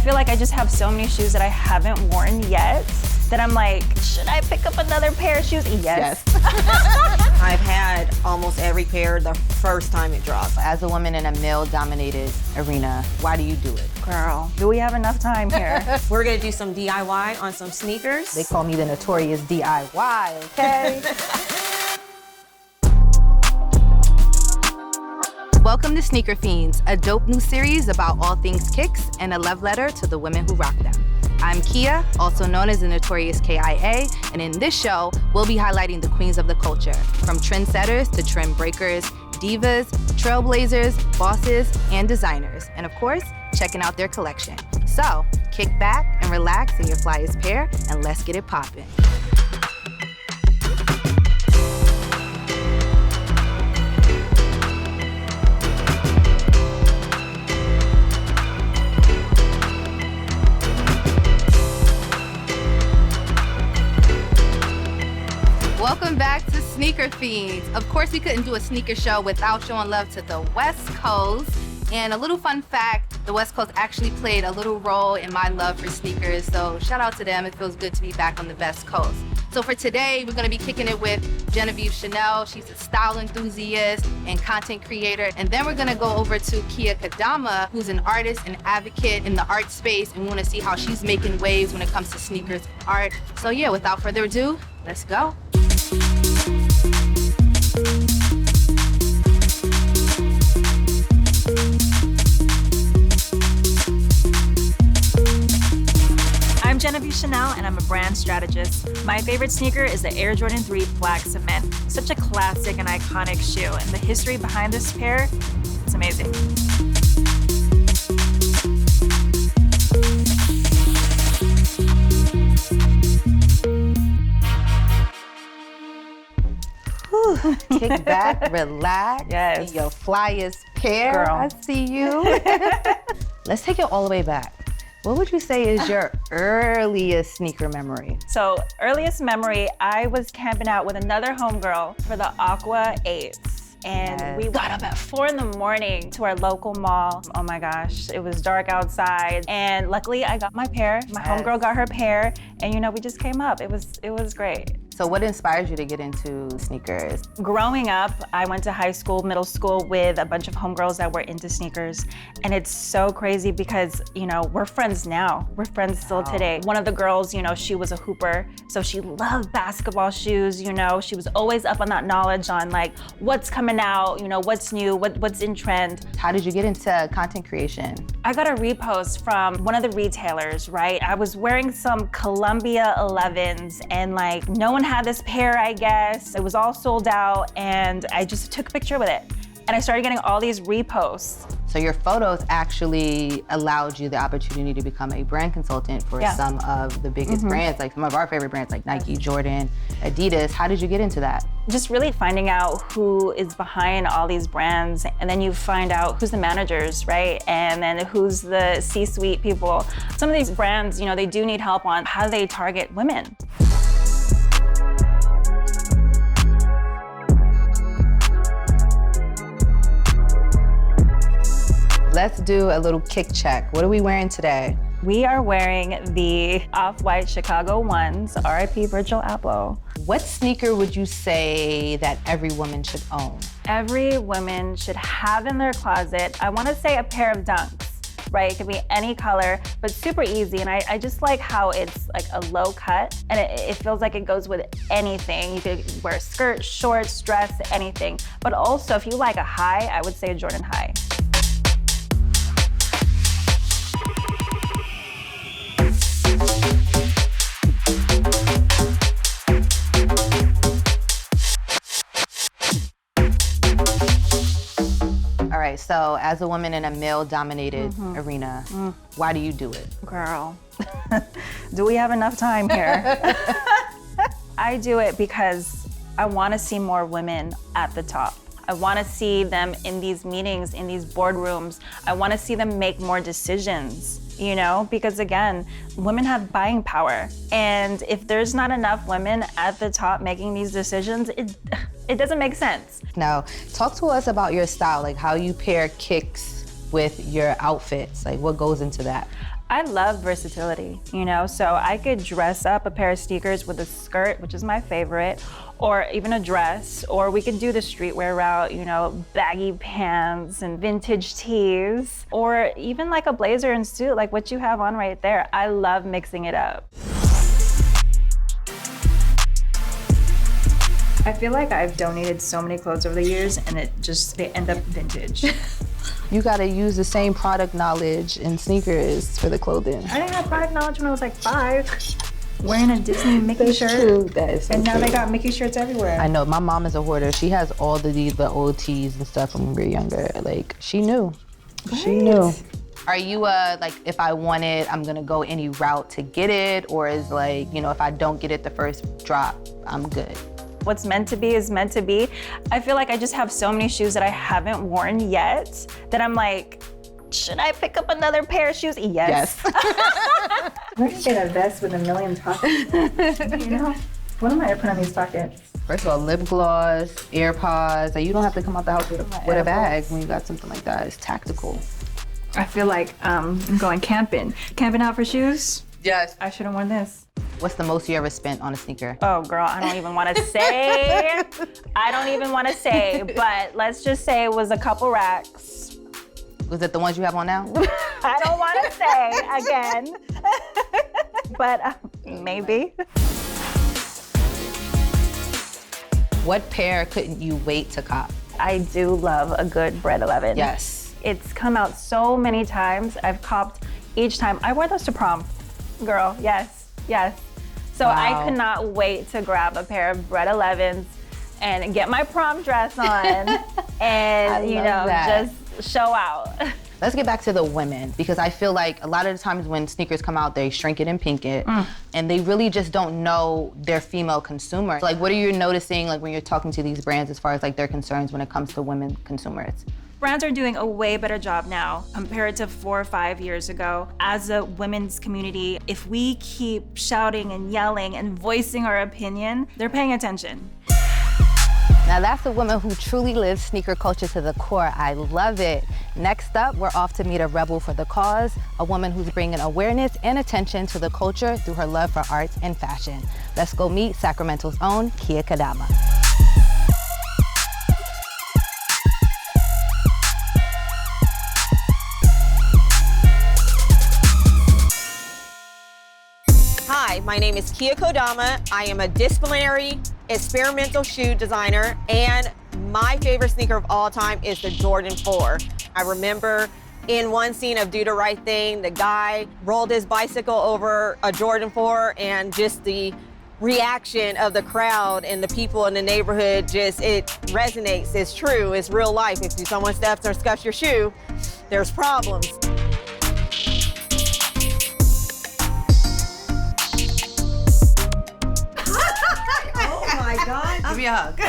feel like I just have so many shoes that I haven't worn yet that I'm like, should I pick up another pair of shoes? Yes. I've had almost every pair the first time it dropped. As a woman in a male-dominated arena, why do you do it? Girl, do we have enough time here? We're gonna do some DIY on some sneakers. They call me the notorious DIY, okay? Welcome to Sneaker Fiends, a dope new series about all things kicks and a love letter to the women who rock them. I'm Keia, also known as the notorious KIA, and in this show, we'll be highlighting the queens of the culture, from trendsetters to trend breakers, divas, trailblazers, bosses, and designers, and of course, checking out their collection. So, kick back and relax in your flyest pair, and let's get it poppin'. Welcome back to Sneaker Fiends. Of course, we couldn't do a sneaker show without showing love to the West Coast. And a little fun fact, the West Coast actually played a little role in my love for sneakers. So shout out to them. It feels good to be back on the West Coast. So for today, we're gonna be kicking it with Genevieve Channelle. She's a style enthusiast and content creator. And then we're gonna go over to Keia Kodama, who's an artist and advocate in the art space. And we wanna see how she's making waves when it comes to sneakers art. So yeah, without further ado, let's go. I'm Genevieve Channelle, and I'm a brand strategist. My favorite sneaker is the Air Jordan 3 Black Cement. Such a classic and iconic shoe, and the history behind this pair, it's amazing. Kick back, relax. Yes. In your flyest pair. Girl. I see you. Let's take it all the way back. What would you say is your earliest sneaker memory? So, earliest memory, I was camping out with another homegirl for the Aqua 8s. And we got up at 4 in the morning to our local mall. Oh my gosh, it was dark outside. And luckily I got my pair. My homegirl got her pair. And you know, we just came up. It was great. So what inspires you to get into sneakers? Growing up, I went to high school, middle school with a bunch of homegirls that were into sneakers. And it's so crazy because, you know, we're friends now. We're friends still today. One of the girls, you know, she was a hooper. So she loved basketball shoes, you know. She was always up on that knowledge on like what's coming out, you know, what's new, what's in trend. How did you get into content creation? I got a repost from one of the retailers, right? I was wearing some Columbia 11s and like no one had this pair, I guess. It was all sold out and I just took a picture with it. And I started getting all these reposts. So your photos actually allowed you the opportunity to become a brand consultant for some of the biggest brands, like some of our favorite brands like Nike, Jordan, Adidas. How did you get into that? Just really finding out who is behind all these brands, and then you find out who's the managers, right? And then who's the C-suite people. Some of these brands, you know, they do need help on how they target women. Let's do a little kick check. What are we wearing today? We are wearing the off-white Chicago 1s, RIP Virgil Abloh. What sneaker would you say that every woman should own? Every woman should have in their closet, I wanna say a pair of Dunks, right? It could be any color, but super easy. And I just like how it's like a low cut and it feels like it goes with anything. You could wear skirts, shorts, dress, anything. But also if you like a high, I would say a Jordan high. All right, so as a woman in a male-dominated arena, why do you do it? Girl, do we have enough time here? I do it because I want to see more women at the top. I want to see them in these meetings, in these boardrooms. I want to see them make more decisions. You know, because again, women have buying power. And if there's not enough women at the top making these decisions, it doesn't make sense. Now, talk to us about your style, like how you pair kicks with your outfits? Like, what goes into that? I love versatility, you know, so I could dress up a pair of sneakers with a skirt, which is my favorite, or even a dress, or we could do the streetwear route, you know, baggy pants and vintage tees, or even like a blazer and suit, like what you have on right there. I love mixing it up. I feel like I've donated so many clothes over the years and they end up vintage. You gotta use the same product knowledge in sneakers for the clothing. I didn't have product knowledge when I was like 5, wearing a Disney Mickey shirt. True. That is so and now true. they got Mickey shirts everywhere. I know, my mom is a hoarder. She has all the old tees and stuff when we were younger. Like, she knew. She knew. Are you like, if I want it, I'm gonna go any route to get it? Or is like, you know, if I don't get it the first drop, I'm good? What's meant to be is meant to be. I feel like I just have so many shoes that I haven't worn yet that I'm like, should I pick up another pair of shoes? Yes. Where did you get a vest with a million pockets? You know, what am I gonna put on these pockets? First of all, lip gloss, AirPods. Like, you don't have to come out the house with a bag when you got something like that. It's tactical. I feel like I'm going camping. Camping out for shoes? Yes. I should have worn this. What's the most you ever spent on a sneaker? Oh girl, I don't even want to say. I don't even want to say, but let's just say it was a couple racks. Was it the ones you have on now? I don't want to say again, but maybe. What pair couldn't you wait to cop? I do love a good Bread 11. Yes. It's come out so many times. I've copped each time. I wore those to prom, girl, yes. So wow. I could not wait to grab a pair of Bread 11s and get my prom dress on and, you know, just show out. Let's get back to the women, because I feel like a lot of the times when sneakers come out, they shrink it and pink it, and they really just don't know their female consumer. Like, what are you noticing, like, when you're talking to these brands as far as like their concerns when it comes to women consumers? Brands are doing a way better job now compared to 4 or 5 years ago. As a women's community, if we keep shouting and yelling and voicing our opinion, they're paying attention. Now that's a woman who truly lives sneaker culture to the core. I love it. Next up, we're off to meet a rebel for the cause, a woman who's bringing awareness and attention to the culture through her love for art and fashion. Let's go meet Sacramento's own Keia Kodama. Hi, my name is Keia Kodama. I am a disciplinary experimental shoe designer, and my favorite sneaker of all time is the Jordan 4. I remember in one scene of Do the Right Thing, the guy rolled his bicycle over a Jordan 4, and just the reaction of the crowd and the people in the neighborhood, it resonates. It's true, it's real life. If someone steps or scuffs your shoe, there's problems. Give me a hug.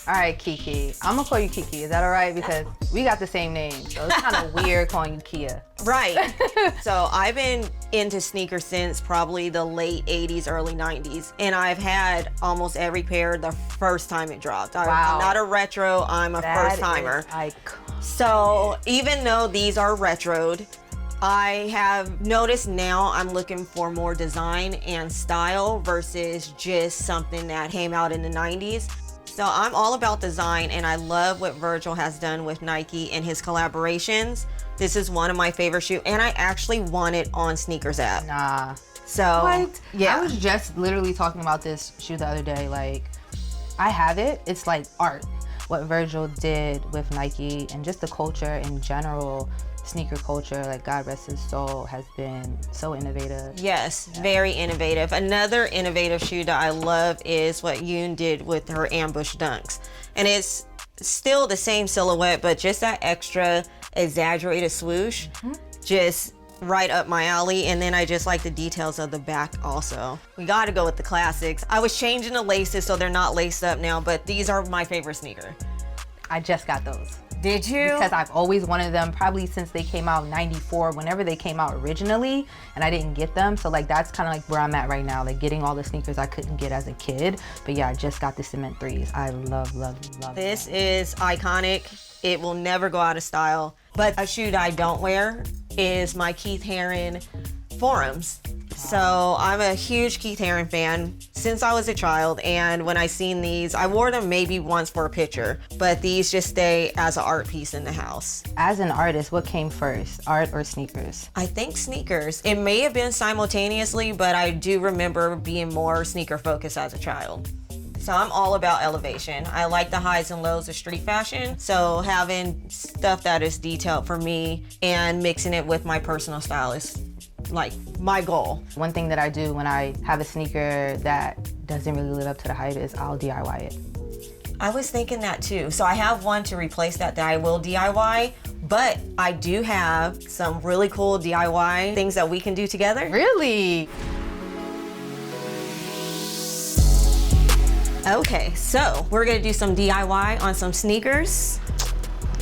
All right, Kiki. I'm gonna call you Kiki. Is that all right? Because we got the same name, so it's kind of weird calling you Keia. Right. So I've been into sneakers since probably the late 80s, early 90s. And I've had almost every pair the first time it dropped. I'm not a retro, I'm a first timer. So even though these are retroed, I have noticed now I'm looking for more design and style versus just something that came out in the 90s. So I'm all about design, and I love what Virgil has done with Nike and his collaborations. This is one of my favorite shoes, and I actually want it on Sneakers app. Nah. So, what? Yeah. I was just literally talking about this shoe the other day. Like, I have it. It's like art. What Virgil did with Nike and just the culture in general, sneaker culture, like God rest his soul, has been so innovative. Yes, very innovative. Another innovative shoe that I love is what Yoon did with her ambush dunks. And it's still the same silhouette, but just that extra exaggerated swoosh, just right up my alley. And then I just like the details of the back also. We gotta go with the classics. I was changing the laces so they're not laced up now, but these are my favorite sneaker. I just got those. Did you? Because I've always wanted them, probably since they came out in '94, whenever they came out originally, and I didn't get them. So like that's kind of like where I'm at right now, like getting all the sneakers I couldn't get as a kid. But yeah, I just got the Cement 3s. I love This is iconic. It will never go out of style. But a shoe that I don't wear is my Keith Haring Forums. So I'm a huge Keith Haring fan since I was a child, and when I seen these, I wore them maybe once for a picture, but these just stay as an art piece in the house. As an artist, what came first, art or sneakers? I think sneakers. It may have been simultaneously, but I do remember being more sneaker focused as a child. So I'm all about elevation. I like the highs and lows of street fashion. So having stuff that is detailed for me and mixing it with my personal style is like my goal. One thing that I do when I have a sneaker that doesn't really live up to the hype is I'll DIY it. I was thinking that too. So I have one to replace that I will DIY, but I do have some really cool DIY things that we can do together. Really? Okay, so we're gonna do some DIY on some sneakers.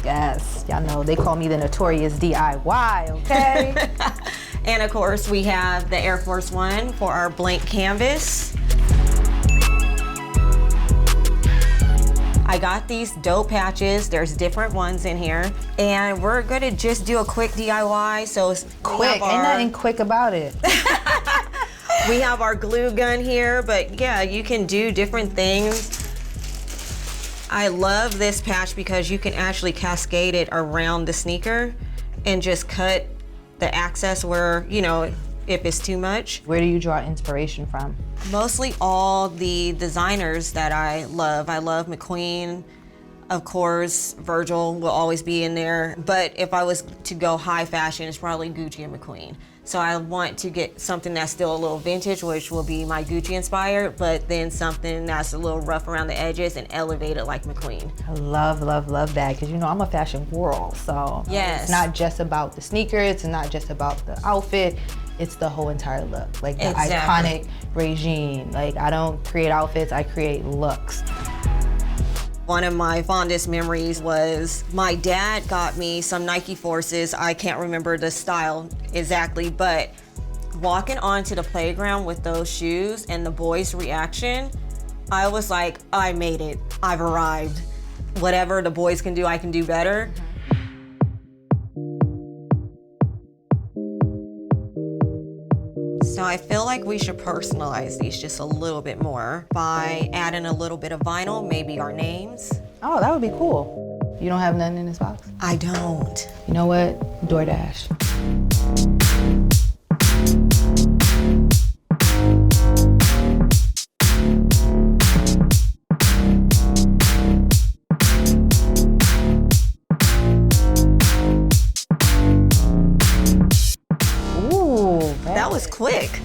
Yes, y'all know they call me the notorious DIY, okay? And of course, we have the Air Force One for our blank canvas. I got these dope patches. There's different ones in here. And we're gonna just do a quick DIY. So Quick, ain't nothing quick about it. We have our glue gun here, but yeah, you can do different things. I love this patch because you can actually cascade it around the sneaker and just cut the access where, you know, if it's too much. Where do you draw inspiration from? Mostly all the designers that I love. I love McQueen. Of course, Virgil will always be in there. But if I was to go high fashion, it's probably Gucci and McQueen. So I want to get something that's still a little vintage, which will be my Gucci inspired, but then something that's a little rough around the edges and elevated like McQueen. I love, love, love that, because you know I'm a fashion girl, so yes. It's not just about the sneakers, it's not just about the outfit, it's the whole entire look, like the iconic regime. Like I don't create outfits, I create looks. One of my fondest memories was my dad got me some Nike Forces. I can't remember the style exactly, but walking onto the playground with those shoes and the boys' reaction, I was like, I made it. I've arrived. Whatever the boys can do, I can do better. So I feel like we should personalize these just a little bit more by adding a little bit of vinyl, maybe our names. Oh, that would be cool. You don't have nothing in this box? I don't. You know what? DoorDash. That was quick.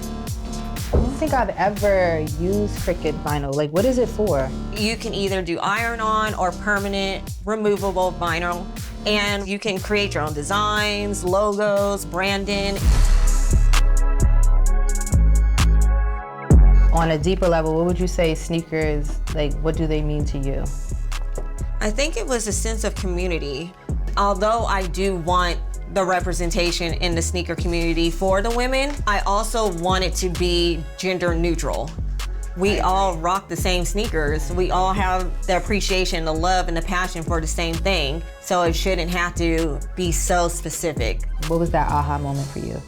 I don't think I've ever used Cricut vinyl. Like, what is it for? You can either do iron-on or permanent removable vinyl, and you can create your own designs, logos, branding. On a deeper level, what would you say sneakers, like, what do they mean to you? I think it was a sense of community. Although I do want the representation in the sneaker community for the women, I also want it to be gender neutral. We all rock the same sneakers. We all have the appreciation, the love, and the passion for the same thing. So it shouldn't have to be so specific. What was that aha moment for you?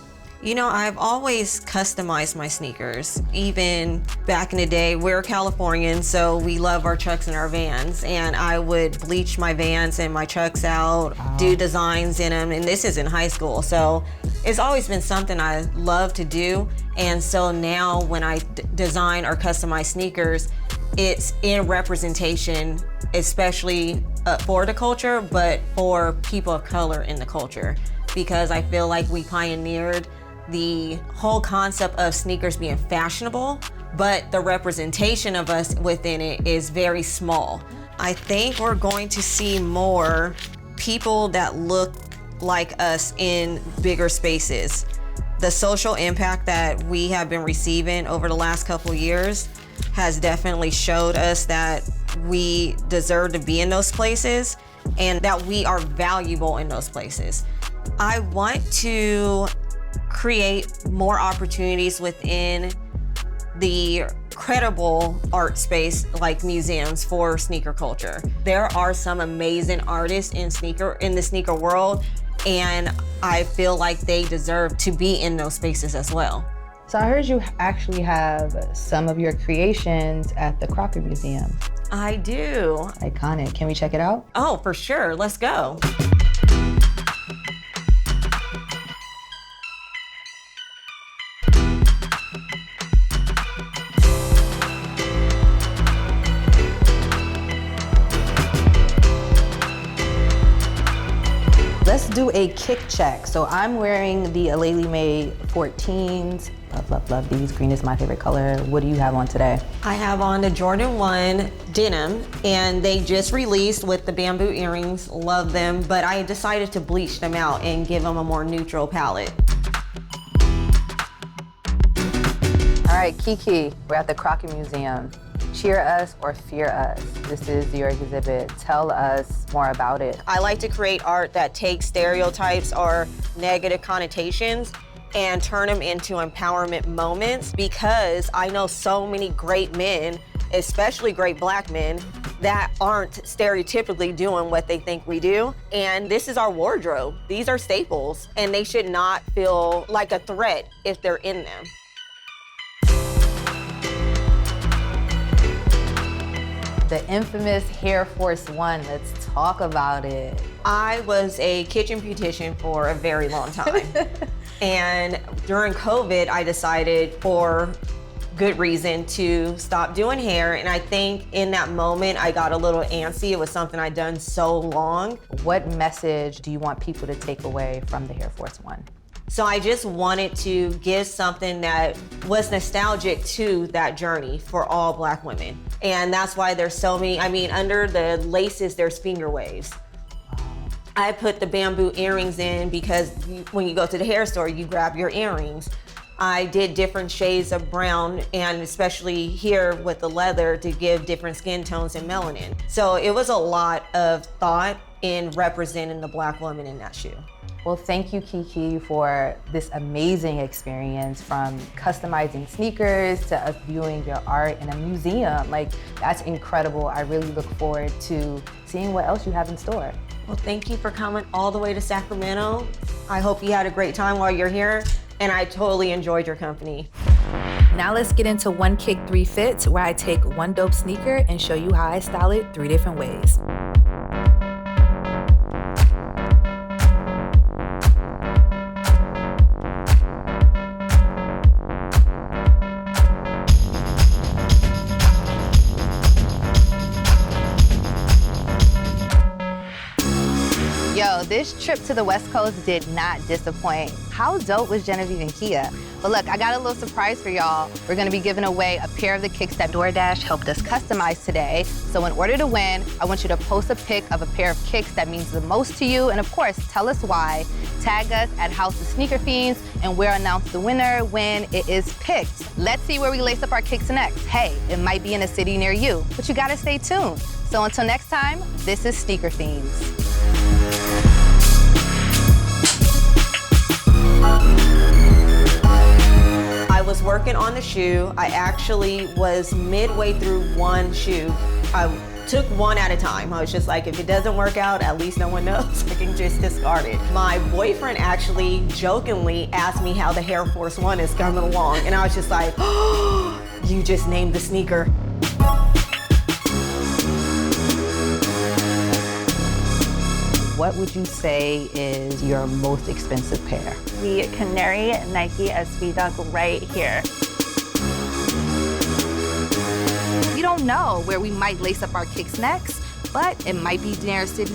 You know, I've always customized my sneakers. Even back in the day, we're Californians, so we love our Chucks and our Vans. And I would bleach my Vans and my Chucks out, do designs in them, and this is in high school. So it's always been something I love to do. And so now when I design or customize sneakers, it's in representation, especially for the culture, but for people of color in the culture. Because I feel like we pioneered the whole concept of sneakers being fashionable, but the representation of us within it is very small. I think we're going to see more people that look like us in bigger spaces. The social impact that we have been receiving over the last couple years has definitely showed us that we deserve to be in those places and that we are valuable in those places. I want to create more opportunities within the credible art space like museums for sneaker culture. There are some amazing artists in the sneaker world, and I feel like they deserve to be in those spaces as well. So I heard you actually have some of your creations at the Crocker Museum. I do. Iconic. Can we check it out? Oh, for sure. Let's go. Let's do a kick check. So I'm wearing the Aleli May 14s. Love, love, love these. Green is my favorite color. What do you have on today? I have on the Jordan 1 denim, and they just released with the bamboo earrings. Love them, but I decided to bleach them out and give them a more neutral palette. All right, Kiki, we're at the Crocker Museum. Cheer us or fear us. This is your exhibit. Tell us more about it. I like to create art that takes stereotypes or negative connotations and turn them into empowerment moments, because I know so many great men, especially great Black men, that aren't stereotypically doing what they think we do. And this is our wardrobe. These are staples, and they should not feel like a threat if they're in them. The infamous Air Force One, let's talk about it. I was a kitchen beautician for a very long time. And during COVID, I decided, for good reason, to stop doing hair. And I think in that moment, I got a little antsy. It was something I'd done so long. What message do you want people to take away from the Air Force One? So I just wanted to give something that was nostalgic to that journey for all Black women. And that's why there's so many, I mean, under the laces, there's finger waves. I put the bamboo earrings in because when you go to the hair store, you grab your earrings. I did different shades of brown, and especially here with the leather, to give different skin tones and melanin. So it was a lot of thought in representing the Black woman in that shoe. Well, thank you, Kiki, for this amazing experience, from customizing sneakers to us viewing your art in a museum. Like, that's incredible. I really look forward to seeing what else you have in store. Well, thank you for coming all the way to Sacramento. I hope you had a great time while you're here, and I totally enjoyed your company. Now let's get into One Kick, 3 Fits, where I take one dope sneaker and show you how I style it 3 different ways. Yo, this trip to the West Coast did not disappoint. How dope was Genevieve and Keia? But look, I got a little surprise for y'all. We're gonna be giving away a pair of the kicks that DoorDash helped us customize today. So in order to win, I want you to post a pic of a pair of kicks that means the most to you, and of course, tell us why. Tag us at House of Sneaker Fiends, and we'll announce the winner when it is picked. Let's see where we lace up our kicks next. Hey, it might be in a city near you, but you gotta stay tuned. So until next time, this is Sneaker Fiends. I was working on the shoe. I actually was midway through one shoe. I took one at a time. I was just like, if it doesn't work out, at least no one knows. I can just discard it. My boyfriend actually jokingly asked me how the Air Force One is coming along. And I was just like, oh, you just named the sneaker. What would you say is your most expensive pair? The Canary Nike SB Dunk right here. We don't know where we might lace up our kicks next, but it might be near city.